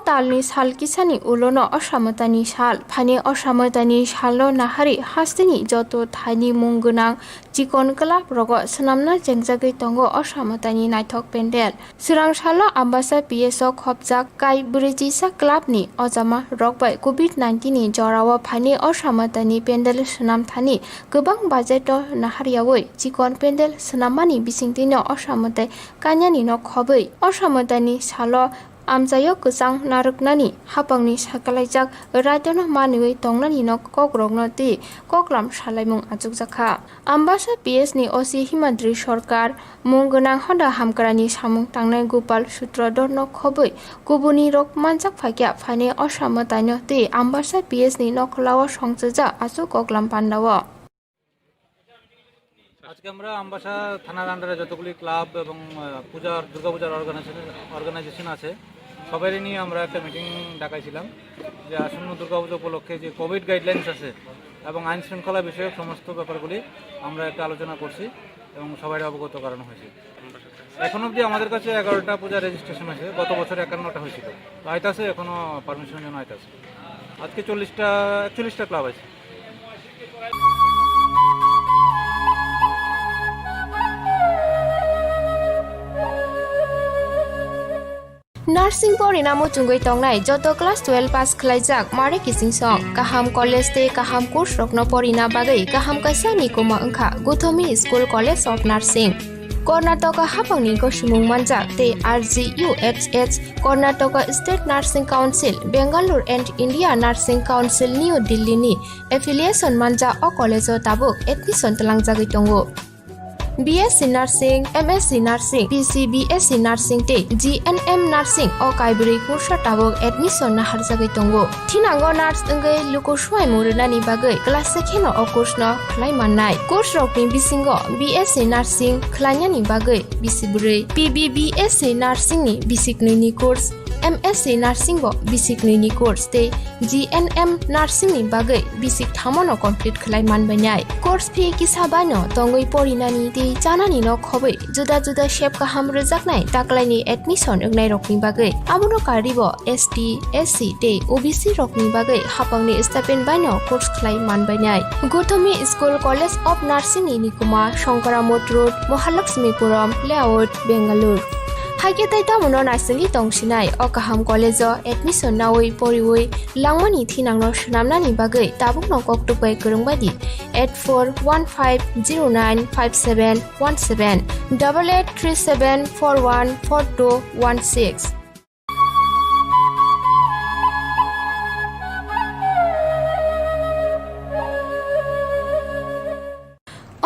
talni sal kisani ulono osamotani sal phani osamotani salo nahari hastini joto thani munggunang chikon kelap rogo senamna jengjagoi tongo osamotani naithok pendel sirang salo ambasa pso khopjak kai brijisa clubni ojama rokbai covid-19 ni jorawa phani osamotani pendel senam thani gobang budget nahariawoi chikon pendel senamani bisingtino osamotai kanyani no khobai osamotani salo amjayo kusang naruknani hapangni sakalaijak raitono manui tongnani no kogrogno ti koklam salaimung ajukjakha ambasa ps ni osi himadri sarkar munggunang hoda hamkrani samung tangnai gopal sutrodor no khoboi kubuni rok manjak phakya phane osamataino ti ambasa ps ni nokhlawa songchaja asu koklam pandawa আজকে আমরা আমবাসা থানার আন্ডারে যতগুলি club এবং দুর্গাপূজার organisation আছে সবারই নিয়ে আমরা একটা মিটিং ডাকাইছিলাম যে আসন্ন দুর্গাপূজা উপলক্ষে যে কোভিড গাইডলাইন্স আছে এবং আইন শৃঙ্খলা বিষয়ক সমস্ত ব্যাপারগুলি আমরা একটা আলোচনা করছি এবং সবাই অবগত করানো হয়েছে। এখন অবধি আমাদের কাছে 11টা পূজা রেজিস্ট্রেশন আছে, গত বছর 51টা হয়েছিল, তো আইতাছে এখনও পারমিশনের জন্য আইতাছে। আজকে 41টা ক্লাব আছে। Nursing porina mo chungoi tongnai joto class 12 pass khlaijak mare kising song kaham college te kaham course rokno porina bagai kaham kaisa ni koma angkha Khumpui School College of Nursing Karnataka hapangni gosimung manjak te RGUHH Karnataka State Nursing Council Bangalore and India Nursing Council New Delhi ni affiliation manja o college o tabuk admission talangjagoi tongo BSc Nursing, MSc Nursing, BSc Nursing te GNM Nursing o kaibri kursa tabok admission na harjagoi tongo. Thinango nurse ngai luko suai murunani bagai class sekheno o course no khlai mannai. Course rokni bisingo BSc Nursing khlainani bagai bisiburi. BSc Nursing ni bisikni ni course MSc Nursing bo basic ni course te GNM Nursing ni bagai basic thamono complete khlai manbainai course fee kisabano tongoi porinani te janani no khobai juda juda shape ka hamrujaknai taklaini admission egnai rokni bagai abono karibo ST SC te OBC rokni bagai hapangni stipend baino course khlai manbainai Khumpui School College of Nursing ni nikuma Shankaramot Road Mahalakshmipuram Layout Bangalore Haike taita mono naisali tongsinai o kaham college o admission nawoi poriwoi langmani thinangno shnamnani bagai tabukno koktupai kurungbadi 8415095717 8837414216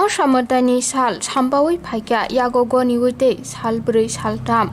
Osamotani sal sambawai phaikya yagogo niwite sal brei sal tam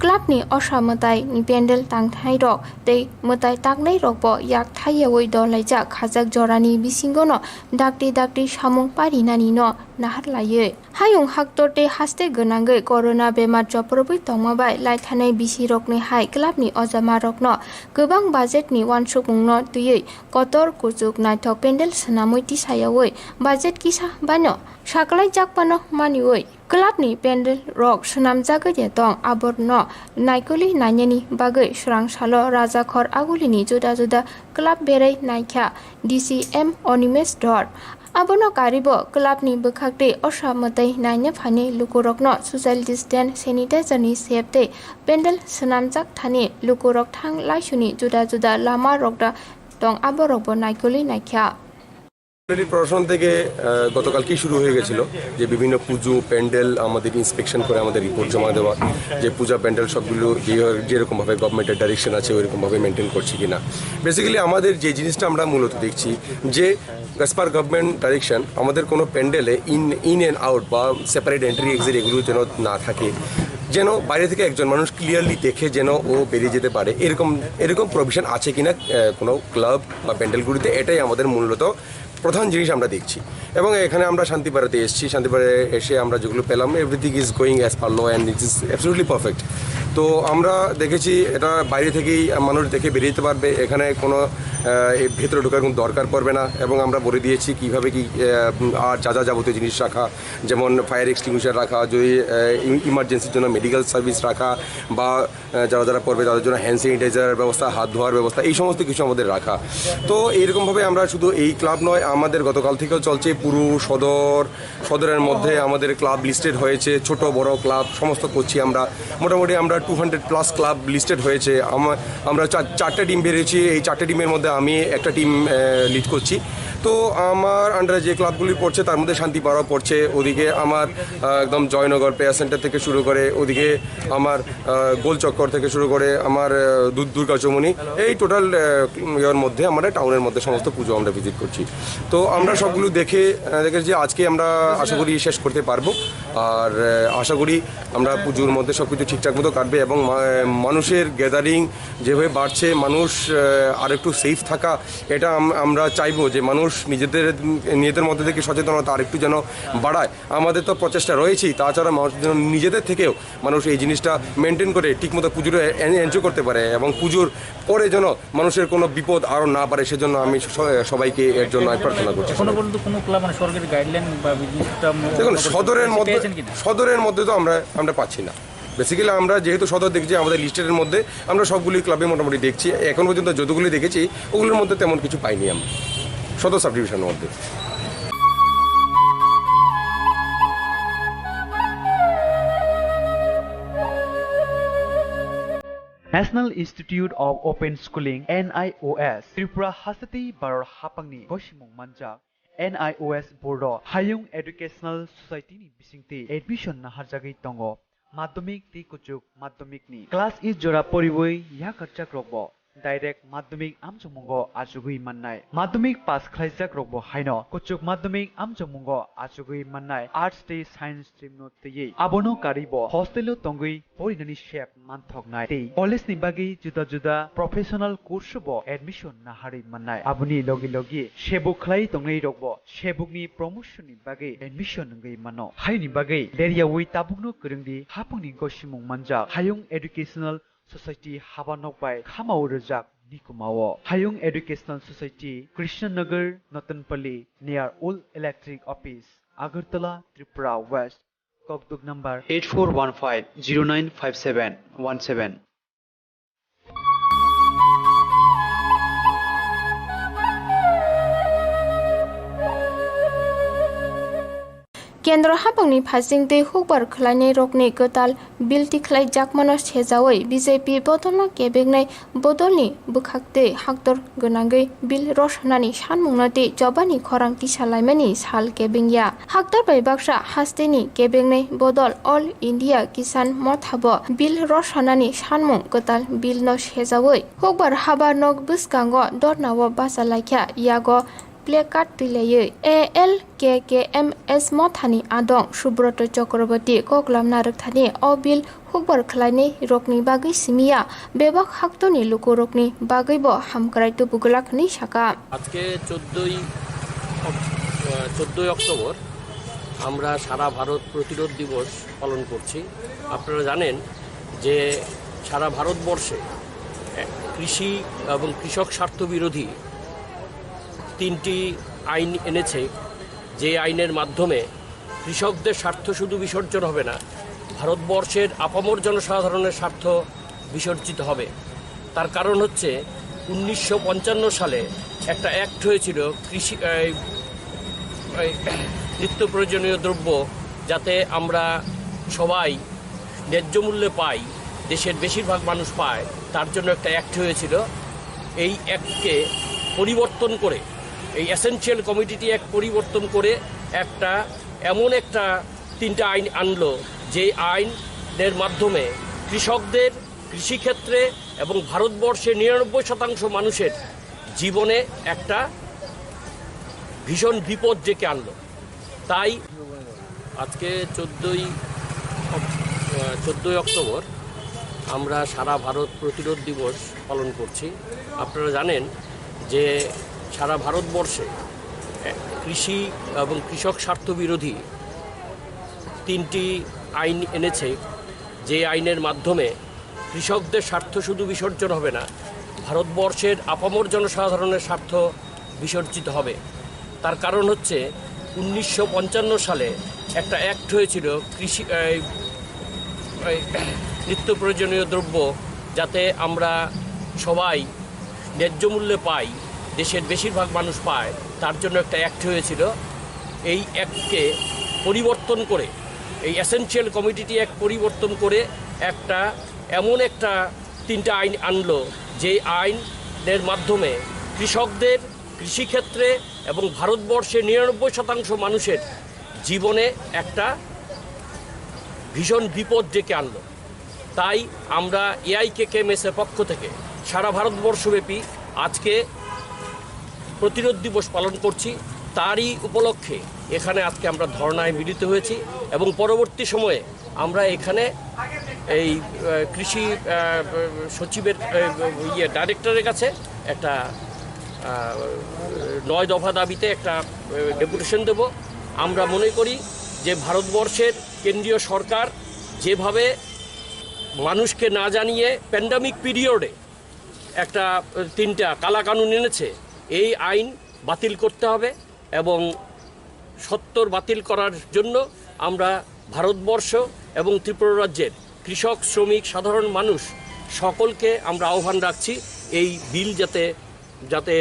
club ni osamotai ni pendel tangthai rok tei motai taknai rok bo yak thaiewoi dolaija khajak jorani bisingono dakti samung parinani no nahar laye hayung haktorte haste gonangai corona bemar joproboi tongmabai laithanai bisi rokni hai club ni ojama rokno gobang budget ni wansukmungno tuyei kotor kujuk naithok pendel sanamoi tisayawoi budget kisa bano saklai jakpano maniwoi club ni pendel rock sunamjagai de tong aborno naikoli nanyani bagai surang salo rajakhor agulini juda juda club berai naikha DCM Onimes Dor abono karibo club ni bukhakte osamotai naine phane lukurokno social distance sanitizer ni septe pendel sunamjak thani lukurok thang laisuni juda juda lama rokda tong aborokbo naikoli naikha প্রশাসন থেকে গতকালকেই শুরু হয়ে গেছিল যে বিভিন্ন পুজো প্যান্ডেল আমাদের inspection করে আমাদের রিপোর্ট জমা দেওয়া যে পূজা প্যান্ডেল সবগুলো যেরকমভাবে গভর্নমেন্টের ডাইরেকশন আছে ওইরকমভাবে মেনটেন করছি কিনা বেসিক্যালি আমাদের যে জিনিসটা আমরা মূলত দেখছি যে অ্যাজ পার গভর্নমেন্ট ডাইরেকশন আমাদের কোনো প্যান্ডেলে ইন অ্যান্ড আউট বা সেপারেট এন্ট্রি এক্সিট এগুলো যেন না থাকে যেন বাইরে থেকে একজন মানুষ ক্লিয়ারলি দেখে যেন ও বেরিয়ে যেতে পারে এরকম প্রভিশন আছে কিনা কোনো ক্লাব বা প্যান্ডেলগুলিতে এটাই আমাদের মূলত প্রধান জিনিস আমরা দেখছি এবং এখানে আমরা শান্তিপাড়াতে এসেছি শান্তিপাড়ায় এসে আমরা যেগুলো পেলাম everything is going as per law and it is absolutely perfect তো আমরা দেখেছি এটা বাইরে থেকেই মানুষ দেখে বেরিয়ে যেতে পারবে, এখানে কোনো ভেতরে ঢোকার কোনো দরকার পড়বে না। এবং আমরা বলে দিয়েছি কীভাবে কি আর যা যা যাবতীয় জিনিস রাখা, যেমন ফায়ার এক্সটিংগুইশার রাখা, যদি ইমার্জেন্সির জন্য মেডিকেল সার্ভিস রাখা, বা যারা যারা পড়বে তাদের জন্য হ্যান্ড স্যানিটাইজারের ব্যবস্থা, হাত ধোয়ার ব্যবস্থা, এই সমস্ত কিছু আমাদের রাখা। তো এইরকমভাবে আমরা শুধু এই ক্লাব নয়, আমাদের গতকাল থেকেও চলছে পুরো সদরের মধ্যে আমাদের ক্লাব লিস্টেড হয়েছে, ছোট বড় ক্লাব সমস্ত করছি আমরা। মোটামুটি আমরা 200+ ক্লাব লিস্টেড হয়েছে। আমরা চারটে টিম বেরিয়েছি, এই চারটে টিমের মধ্যে আমি একটা টিম লিড করছি। তো আমার আন্ডারে যে ক্লাবগুলি পড়ছে তার মধ্যে শান্তিপাড়া পড়ছে, ওদিকে আমার একদম জয়নগর প্লেয়ার সেন্টার থেকে শুরু করে, ওদিকে আমার গোলচক্কর থেকে শুরু করে আমার দুর্গা চৌমুনি, এই টোটাল ইয়ের মধ্যে আমরা টাউনের মধ্যে সমস্ত পুজো আমরা ভিজিট করছি। তো আমরা সবগুলো দেখেছি আজকে আমরা আশা করি শেষ করতে পারবো। আর আশা করি আমরা পুজোর মধ্যে সব কিছু ঠিকঠাক মতো কাটবে, এবং মানুষের গ্যাদারিং যেভাবে বাড়ছে, মানুষ আর একটু সেফ থাকা, এটা আমরা চাইবো যে মানুষ নিজেদের মধ্যে থেকে সচেতনতা আরেকটু যেন বাড়ায়। আমাদের তো প্রচেষ্টা রয়েছেই, তাছাড়া মানুষ যেন নিজেদের থেকেও মানুষ এই জিনিসটা মেনটেন করে ঠিকমতো পুজোটা এনজয় করতে পারে, এবং পুজোর পরে যেন মানুষের কোনো বিপদ আরও না পারে, সেজন্য আমি সবাইকে এর জন্য প্রার্থনা করছি। কোনো ক্লাব মানে সরকারি গাইডলাইন বা দেখুন সদরের মধ্যে তো আমরা পাচ্ছি না। বেসিক্যালি আমরা যেহেতু সদর দেখছি, আমাদের লিস্টের মধ্যে আমরা সবগুলি ক্লাবে মোটামুটি দেখছি, এখন পর্যন্ত যতগুলি দেখেছি ওগুলোর মধ্যে তেমন কিছু পাইনি আমরা সদর সাব ডিভিশনের মধ্যে। National Institute of Open Schooling NIOS Tripura Hasati Baror Hapangni Goshimung Manjak NIOS Board Hayung Educational Society ni bisingti admission na harjagei tongo madhyamik ti kuchuk madhyamik ni class is jora poriboi ya karchak rokbo direct madhyamik amchungmungo achugui mannai madhyamik pass khlaijak rokbo haino kuchuk madhyamik amchungmungo achugui mannai arts te science stream no tei abono karibo hostelo tongui porinani shep manthoknai tei college ni bagi juda juda professional course bo admission na hari mannai abuni logi sebuk khlai tongnai rokbo sebukni promotion ni bagi admission ngai mano haini bagi leriawi tabukno kurungdi hapungni gosimung manjak hayung educational Society Habanok by Khamau Rajak Nikumao Hayung Educational Society Krishnanagar Notanpalli near Old Electric Office Agartala Tripura West Kokduk number 8415095717 केन्द्र हापंनि फासिंते हुकबार खलायनाय रकनि गोताल बिलति खलाय जाकमानो सेजावै BJP बदलना केबेगनाय बदलनि बुखाकते हाक्तर गोनांगै bill रसनानि सानमुंनाते जबानि खरांति सालायमानि साल केबेंया हाक्तर bye Baksa हास्तेनि केबेगनाय बदल all India किसान मथाबो bill रसनानि सानमुं गोताल bill न सेजावै हुकबार हाबार नक बुसकांगो दरनावो बासालायख्या यागो placard तुलायै ALKKMS मथानि आदं Subrat चक्रवर्ती कक्लाम नारकथानि अबिल हुकबार खलायनाय रकनि बागै सिमिया बेबाक हाक्तनि लुको रकनि बागैबो हामक्रायतो बुगलाखनि साका আজকে 14 অক্টোবর আমরা সারা ভারত প্রতিরোধ দিবস পালন করছি। আপনারা জানেন যে সারা ভারতবর্ষে কৃষি এবং কৃষক স্বার্থ বিরোধী 3টি আইন এনেছে, যে আইনের মাধ্যমে কৃষকদের স্বার্থ শুধু বিসর্জন হবে না, ভারতবর্ষের আপামর জনসাধারণের স্বার্থ বিসর্জিত হবে। তার কারণ হচ্ছে 1955 সালে একটা অ্যাক্ট হয়েছিল কৃষি নিত্য প্রয়োজনীয় দ্রব্য যাতে আমরা সবাই ন্যায্য মূল্যে পাই, দেশের বেশিরভাগ মানুষ পায়, তার জন্য একটা অ্যাক্ট হয়েছিল। এই অ্যাক্টকে পরিবর্তন করে, এই এসেনশিয়াল কমিডিটি অ্যাক্ট পরিবর্তন করে এমন একটা 3টা আইন আনলো, যে আইনের মাধ্যমে কৃষকদের কৃষিক্ষেত্রে এবং ভারতবর্ষের 99% মানুষের জীবনে একটা ভীষণ বিপদ ডেকে আনলো। তাই আজকে 14 অক্টোবর আমরা সারা ভারত প্রতিরোধ দিবস পালন করছি। আপনারা জানেন যে সারা ভারতবর্ষে কৃষি এবং কৃষক স্বার্থ বিরোধী 3টি আইন এনেছে, যে আইনের মাধ্যমে কৃষকদের স্বার্থ শুধু বিসর্জন হবে না, ভারতবর্ষের আপামর জনসাধারণের স্বার্থ বিসর্জিত হবে। তার কারণ হচ্ছে 1955 সালে একটা অ্যাক্ট হয়েছিল কৃষি নিত্য প্রয়োজনীয় দ্রব্য যাতে আমরা সবাই ন্যায্য মূল্যে পাই, দেশের বেশিরভাগ মানুষ পায়, তার জন্য একটা অ্যাক্ট হয়েছিল। এই অ্যাক্টকে পরিবর্তন করে, এই এসেনশিয়াল কমিডিটি অ্যাক্ট পরিবর্তন করে এমন একটা 3টা আইন আনলো, যে আইনের মাধ্যমে কৃষকদের কৃষিক্ষেত্রে এবং ভারতবর্ষের 99% মানুষের জীবনে একটা ভীষণ বিপদ ডেকে আনলো। তাই আমরা এআইকেকেএমএসের পক্ষ থেকে সারা ভারতবর্ষব্যাপী আজকে প্রতিরোধ দিবস পালন করছি। তারই উপলক্ষে এখানে আজকে আমরা ধর্নায় মিলিত হয়েছি এবং পরবর্তী সময়ে আমরা এখানে এই কৃষি সচিবের ডাইরেক্টরের কাছে একটা 9 দফা দাবিতে একটা ডেপুটেশন দেব। আমরা মনে করি যে ভারতবর্ষের কেন্দ্রীয় সরকার যেভাবে মানুষকে না জানিয়ে প্যান্ডামিক পিরিয়ডে একটা 3টা কালাকানুন এনেছে, এই আইন বাতিল করতে হবে এবং সত্তর বাতিল করার জন্য আমরা ভারতবর্ষ এবং ত্রিপুরা রাজ্যের কৃষক, শ্রমিক, সাধারণ মানুষ সকলকে আমরা আহ্বান রাখছি এই বিল যাতে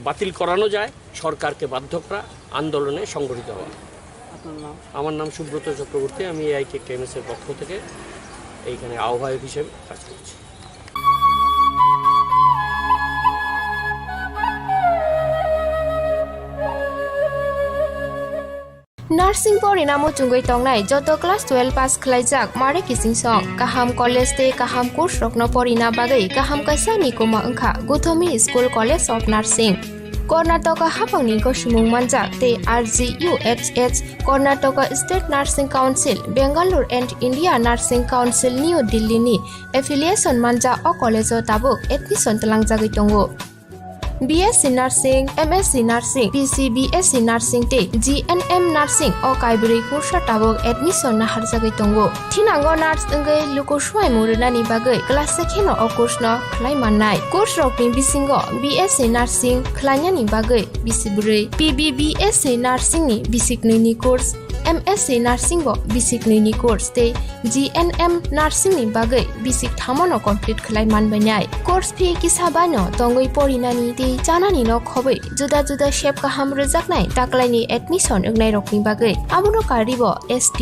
বাতিল করানো যায়, সরকারকে বাধ্য করা, আন্দোলনে সংগঠিত হওয়া। আমার নাম সুব্রত চক্রবর্তী, আমি এআইকেকেএমএসের পক্ষ থেকে এইখানে আহ্বায়ক হিসেবে কাজ করছি। नार्सिं परिणामो चुंगै तंगनाय जत क्लास 12 पास खलाइजाक मारे किसिं सं काहाम कलेज ते काहाम कोर्स रखनो परिना बागै काहाम काisa निकोमा अंखा गुथोमी school college of nursing Karnataka हाफांनि गसुमुं मानजाक ते RGUHH Karnataka state nursing council Bengaluru and India nursing council new दिल्लीनि एफिलिएशन मानजा अ कलेजो ताबुक एडमिशन तलांजागै दंगो। BSc Nursing, MSc Nursing, BSc Nursing te GNM Nursing o kaibri kursa tabok admission na harjagai tongo. Thinango nurse engai luko swai murunani bagai class sekheno o course no khlai mannai. Course rokni bisingo BSc Nursing khlainani bagai bisiburi, BSc Nursing ni bisikni ni course, MSc Nursing bo bisikni ni course te GNM Nursing ni bagai bisik thamono complete khlai manbainai. Course fee kisabano tongoi porinani te janani no khobai juda juda shape kaham rejaknai taklaini admission engnai rokni bagai abuno karibo ST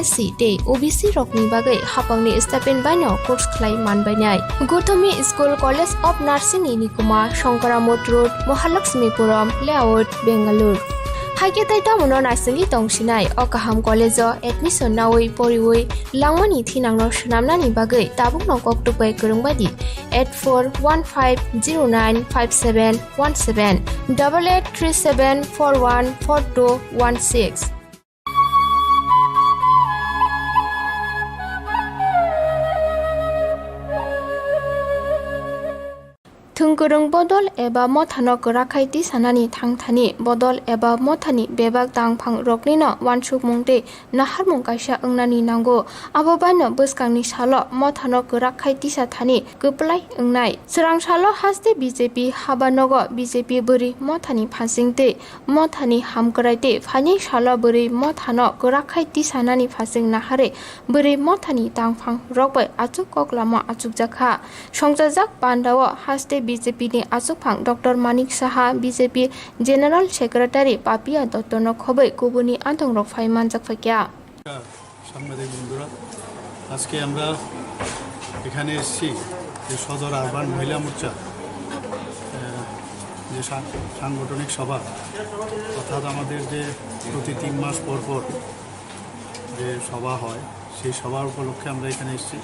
SC te OBC rokni bagai hapangni stipend baino course khlai manbainai. Gothomi School College of Nursing ni Nikuma Shankaramot Road Mahalakshmipuram Layout Bengaluru haike taita mono narsing tongsinai o kaham college o admission nawi poriwi langmani thinangno shnamnani bagai tabukno koktupai kurungbadi 8415095717 8837414216 Thungkurung bodol eba mothano korakhaiti sanani thangthani bodol eba mothani bebak tangphang rokni no wansuk mungte nahar mung kaisa engnani nango abobano buskangni salo mothano korakhaiti sa thani kuplai engnai srang salo haste BJP habanogo BJP buri mothani phasingte mothani hamkraite phani salo buri mothano korakhaiti sanani phasing nahare buri mothani tangphang rokbai achuk koklama achuk jakha songjajak pandawo haste BJP ni asukphang Dr. Manik Saha BJP General Secretary Papia Dottono khobai kubuni antong rok phaiman jakfakya সাংবাদিক বন্ধুরা, আজকে আমরা এখানে এসেছি যে সদর urban মহিলা মোর্চা যে সাংগঠনিক সভা, অর্থাৎ আমাদের যে প্রতি 3 মাস পর পর যে সভা হয়, সেই সভার উপলক্ষে আমরা এখানে এসেছি।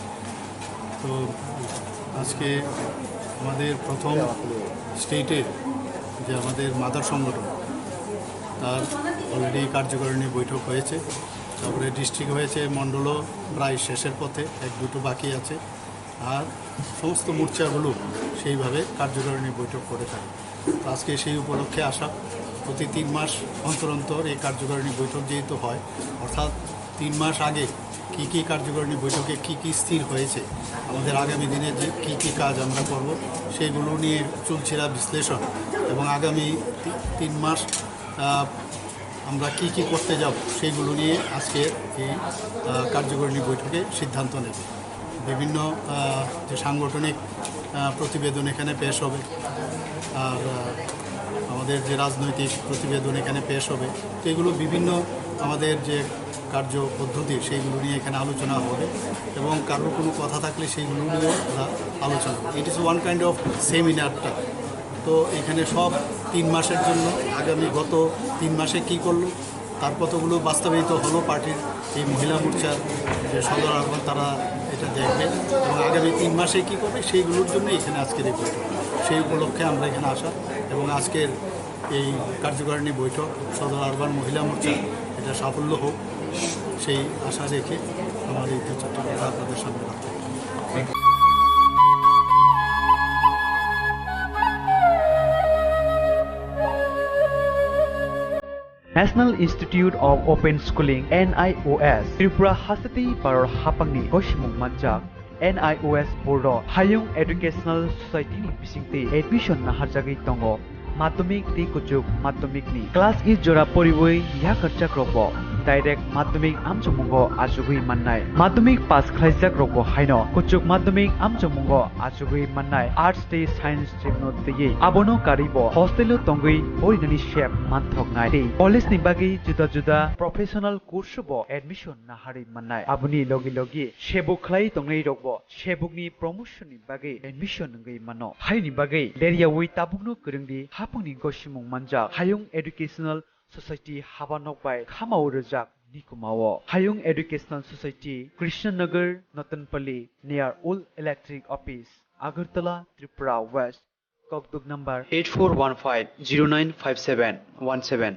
তো আজকে আমাদের প্রথম স্টেটে যে আমাদের মাদার সংগঠন তার অলরেডি কার্যকারিণী বৈঠক হয়েছে, তারপরে ডিস্ট্রিক্ট হয়েছে, মণ্ডলও প্রায় শেষের পথে, 1-2 বাকি আছে, আর সমস্ত মোর্চাগুলো সেইভাবে কার্যকারিণী বৈঠক করে থাকে। তো আজকে সেই উপলক্ষে আসা, প্রতি 3 মাস অন্তর অন্তর এই কার্যকারিণী বৈঠক যেহেতু হয়, অর্থাৎ 3 মাস আগে কী কার্যকারিণী বৈঠকে কী স্থির হয়েছে, আমাদের আগামী দিনে যে কী কাজ আমরা করব সেইগুলো নিয়ে চলছিল বিশ্লেষণ, এবং আগামী 3 মাস আমরা কী করতে যাব সেইগুলো নিয়ে আজকে এই কার্যকারিণী বৈঠকে সিদ্ধান্ত নেব। বিভিন্ন যে সাংগঠনিক প্রতিবেদন এখানে পেশ হবে, আর আমাদের যে রাজনৈতিক প্রতিবেদন এখানে পেশ হবে, তো এগুলো বিভিন্ন আমাদের যে কার্য পদ্ধতি সেইগুলো নিয়ে এখানে আলোচনা হবে, এবং কারোর কোনো কথা থাকলে সেইগুলো নিয়েও আমরা আলোচনা হবে। It is one kind of সেমিনারটা। তো এখানে সব 3 মাসের জন্য আগামী গত 3 মাসে কি করলো তার কতগুলো বাস্তবায়িত হলো পার্টির এই মহিলা মোর্চার যে সদর আহ্বান, তারা এটা দেখবে এবং আগামী 3 মাসে কী করবে সেইগুলোর জন্য এখানে আজকের এই বৈঠক। সেই উপলক্ষে আমরা এখানে আসা এবং আজকের এই কার্যকারিণী বৈঠক সদর আহ্বান মহিলা মোর্চা এটা সাফল্য হোক সেই আশা রেখে আমার এই 2-4টি কথা আপনাদের সামনে রাখতে। National Institute of Open Schooling NIOS Tripura Hasati Baror Hapangni Goshimung Manjak NIOS Board Hayung Educational Society ni bisingte admission na harjagi tongo madhyamik ti kujuk madhyamik ni class is jora poriboi ya karchak robo direct madhyamik amchomungo ajugui mannai madhyamik pass khlaijak robo haino kujuk madhyamik amchomungo ajugui mannai arts te science stream no teye abono karibo hostelo tongui orinani shep manthok nai te college ni bagi juda juda professional course bo admission na hari mannai abuni logi logi shebuk khlai tongai robo shebuk ni promotion ni bagi admission ngai mano hai ni bagi leria wi tabukno kurungdi hapungni goshimung manja hayung educational Society Habanok by Khamau Rajak Nikumao Hayung Educational Society Krishnanagar Notanpalli near Old Electric Office Agartala Tripura West Kokduk number 8415095717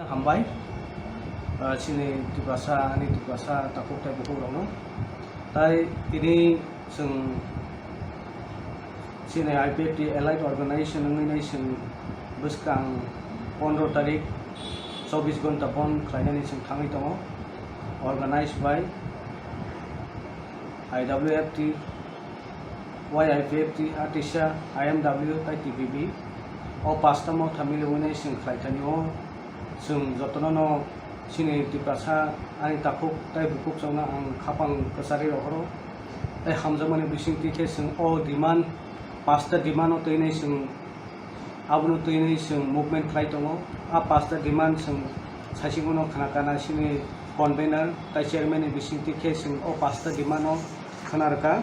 Khumpui sini Tripura ani Tripura takuk tai buku rong tai ini sini IPFT Allied Organization ngai sing buskang 15 tarik 24 gonta pon khlainani sing thangai tongo organized by IWFT YIPFT Atisha IMW tai TPB o pastamo thamile winai sing khlaitani o जों जतननो सिनि Tripura ani takuk tai bukuk songna ang khapang kasari rohoro tai hamjamani bisingti ke जों o demand pasta demand o teinai जों abunu teinai जों movement khlai tongo a pasta demand जों sasingono khanakana sini convener tai chairman ni bisingti ke जों o pasta demand o khanarka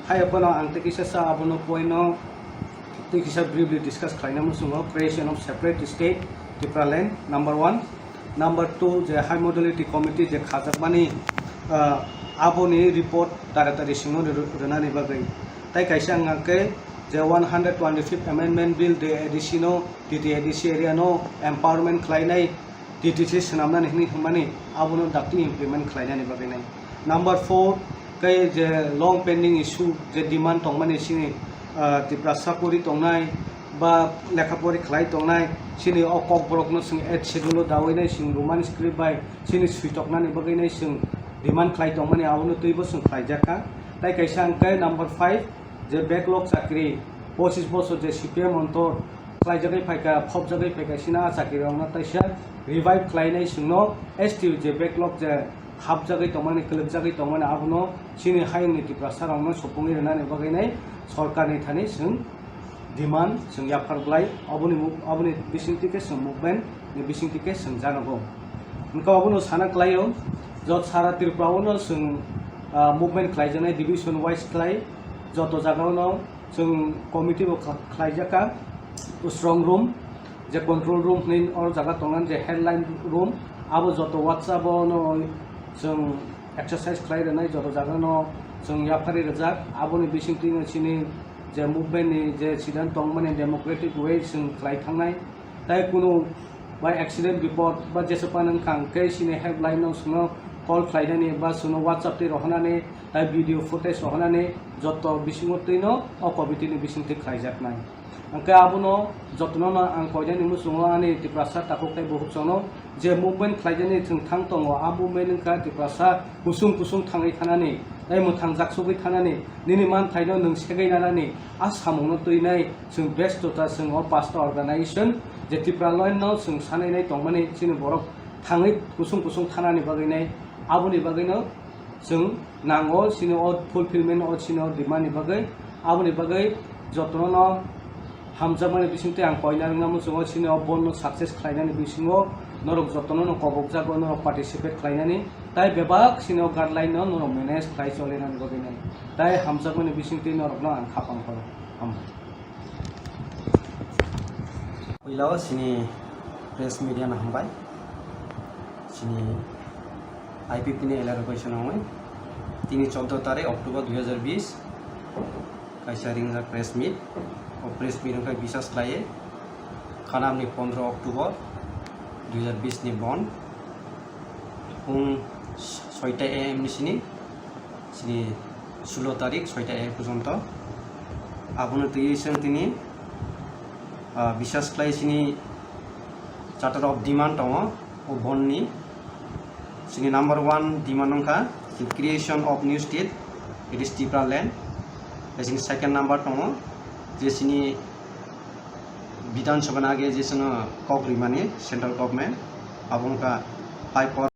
hai apono ang tekisa sa abunu poino tekisa briefly discuss khlainamu sungo creation of separate state Tripura land number 1 number 2 je high modality committee je khajakmani aboni report taratari singo runani bagai tai kaisa ngake je 125th amendment bill de additional tti addition area no empowerment khlainai ttc sanamna ni humani abono dakti implement khlainani bagai nai number 4 kai je long pending issue je demand tongmani sini Tripura sakuri tongnai ba lekhapori khlai tongnai sini okok brokno sing et schedule dawainai sing roman script by sini suitoknani bagainai sing demand khlai tongmani abono tuibo sing khlaijaka tai kaisa angkai number 5 je backlog chakri 25 bochor je CPM ontor khlaijagai phaika phobjagai phaika sina chakri rongna taisa revive khlainai singno STU je backlog je habjagai tongmani klubjagai tongmani abono sini haini Tripura rongno sopungi renani bagainai sarkarni thani sing demand sing yaparglai aboni bisingti ke sing movement ni bisingti ke sing janago unka abono sana klaio jot sara Tripura ono sing movement khlaijane division wise khlai joto jagao sing committee bo khlaijaka strong room je control room ni or jaga tongan je headline room abo joto whatsapp no sing exercise khlai renai joto jaga no sing yapari rajak aboni bisingti sini je movement ni je sidan tongmani democratic way sing khlai thangnai tai kuno বা accident বিপদ বা जेसेबां खांखे सिने helpline सुनो कल खालायनानै बा सुनो WhatsApp তে रहनानै दा भिडिअ फुटेज रहनानै जत बिसिङैनो अकबिटिनि बिसिंथि खालायजानाय आंखे आबुनो जतनो आं कयदानि मुसुङो आनि तिप्रासा ताकुकै बहुसनो जे मुभमेन्ट खालायजानि थोंथां दङ आ मुभमेन्टखा तिप्रासा कुसुं कुसुं थाङै थानानै दाय मोथां जाकसुबै थानानै निनि मान थाइनो नों सेगायनानै आ सामावनो तैनाय जों बेस्टता जों पास्ता अर्गानाइजेसन जे तिप्रालयनो जों सानायनाय दंमाने जोंनि बर' थाङै कुसुं कुसुं थानानै बागैनाय आबुनि बागैनो जों नांगौ सिनो फुलफिलमेन्ट सिनो डिमान्डनि बागै आबुनि बागै जतनो हामजामानि बिसिंथि आं कयनारना मुसुङो सिनो बन्नो साक्सेस खालायनानै बिसिङो नरक जतनो कबक जागो नरक पार्टिसिपेट खालायनानै ताइ बेबाक सिनो गाइडलाइन नरक मेनेज खालाय चलेनानै बागैनाय ताइ हामजामानि बिसिंथि नरकनो आं खापां करो पहिलाव सिनि प्रेस मिडिया हामबाय सिनि IPP ने एलारगेशन होय 14 तारिख अक्टोबर 2020 कायसा रिंजा प्रेस मीट और प्रेस मीट का विशेष खालाये खानामनि 15 अक्टोबर 2020 नि बन फुं 6टा AM नि सिनि 16 तारिख 6टा AM पर्यन्त आबुनो तैयेसन तिनि विशेष खालाय सिनि चार्टर अफ डिमांड दङ ओ बननि सिनि नम्बर 1 डिमांड का creation of new state it is Tripura land सिनि सेकेंड नम्बर दङ जे सिनि विधानसभा आगे जे कक रिमानि सेंट्रल गवर्नमेंट आबुंका 5